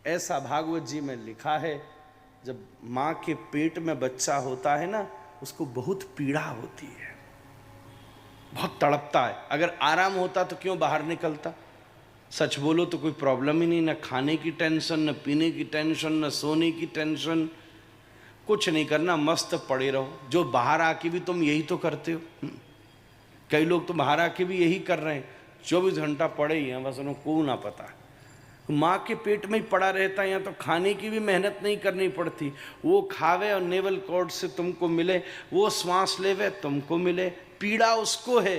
ऐसा भागवत जी में लिखा है, जब माँ के पेट में बच्चा होता है ना, उसको बहुत पीड़ा होती है, बहुत तड़पता है। अगर आराम होता तो क्यों बाहर निकलता? सच बोलो तो कोई प्रॉब्लम ही नहीं, न खाने की टेंशन, न पीने की टेंशन, न सोने की टेंशन, कुछ नहीं करना, मस्त पड़े रहो। जो बाहर आके भी तुम यही तो करते हो। कई लोग तो बाहर आके भी यही कर रहे हैं, 24 घंटा पड़े ही हैं, बस उनको ना पता। माँ के पेट में ही पड़ा रहता है, यहाँ तो खाने की भी मेहनत नहीं करनी पड़ती। वो खावे और नेवल कॉर्ड से तुमको मिले, वो श्वास लेवे तुमको मिले। पीड़ा उसको है,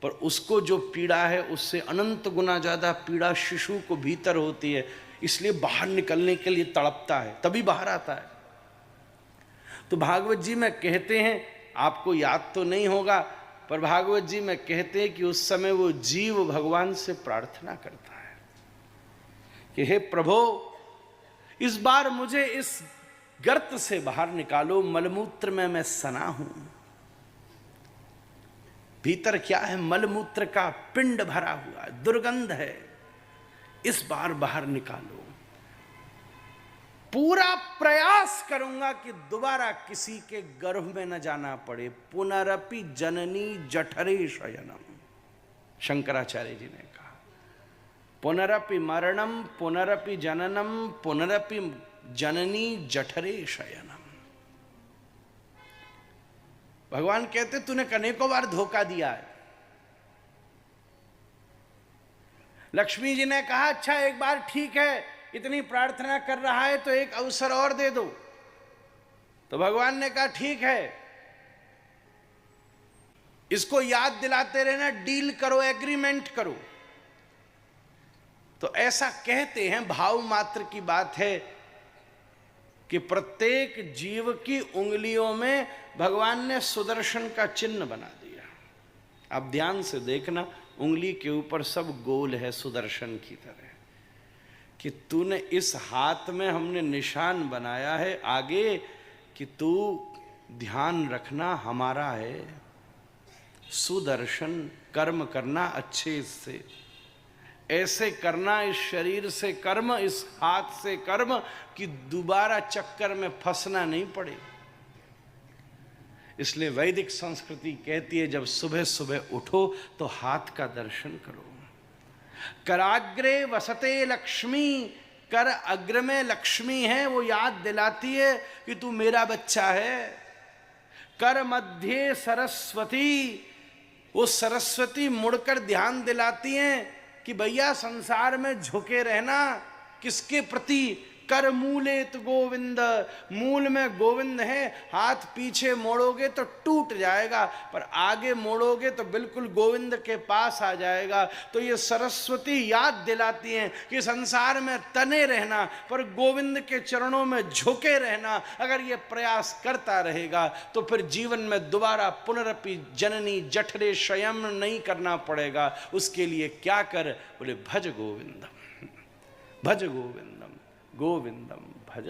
पर उसको जो पीड़ा है उससे अनंत गुना ज़्यादा पीड़ा शिशु को भीतर होती है, इसलिए बाहर निकलने के लिए तड़पता है, तभी बाहर आता है। तो भागवत जी में कहते हैं, आपको याद तो नहीं होगा, पर भागवत जी में कहते हैं कि उस समय वो जीव भगवान से प्रार्थना करता है कि हे प्रभु, इस बार मुझे इस गर्त से बाहर निकालो, मलमूत्र में मैं सना हूं। भीतर क्या है? मलमूत्र का पिंड भरा हुआ है, दुर्गंध है, इस बार बाहर निकालो। पूरा प्रयास करूंगा कि दोबारा किसी के गर्भ में न जाना पड़े। पुनरपि जननी जठरे शयनम, शंकराचार्य जी ने कहा, पुनरपि मरणम, पुनरपि जननम, पुनरपि जननी जठरे शयनम। भगवान कहते तूने अनेकों बार धोखा दिया है। लक्ष्मी जी ने कहा, अच्छा एक बार ठीक है, इतनी प्रार्थना कर रहा है तो एक अवसर और दे दो। तो भगवान ने कहा ठीक है, इसको याद दिलाते रहना, डील करो, एग्रीमेंट करो। तो ऐसा कहते हैं, भाव मात्र की बात है कि प्रत्येक जीव की उंगलियों में भगवान ने सुदर्शन का चिन्ह बना दिया। आप ध्यान से देखना, उंगली के ऊपर सब गोल है सुदर्शन की तरह, कि तूने इस हाथ में हमने निशान बनाया है आगे कि तू ध्यान रखना हमारा है। सुदर्शन, कर्म करना अच्छे से, ऐसे करना इस शरीर से कर्म, इस हाथ से कर्म, कि दोबारा चक्कर में फंसना नहीं पड़े। इसलिए वैदिक संस्कृति कहती है, जब सुबह सुबह उठो तो हाथ का दर्शन करो। कराग्रे वसते लक्ष्मी, कर अग्र में लक्ष्मी है, वो याद दिलाती है कि तू मेरा बच्चा है। कर मध्य सरस्वती, वो सरस्वती मुड़कर ध्यान दिलाती हैं कि भैया संसार में झुके रहना, किसके प्रति? कर मूलेत गोविंद, मूल में गोविंद है। हाथ पीछे मोड़ोगे तो टूट जाएगा, पर आगे मोड़ोगे तो बिल्कुल गोविंद के पास आ जाएगा। तो ये सरस्वती याद दिलाती हैं कि संसार में तने रहना, पर गोविंद के चरणों में झुके रहना। अगर ये प्रयास करता रहेगा तो फिर जीवन में दोबारा पुनरपि जननी जठरे शयन नहीं करना पड़ेगा। उसके लिए क्या कर? बोले भज गोविंदम, भज गोविंदम, गोविंदम भज।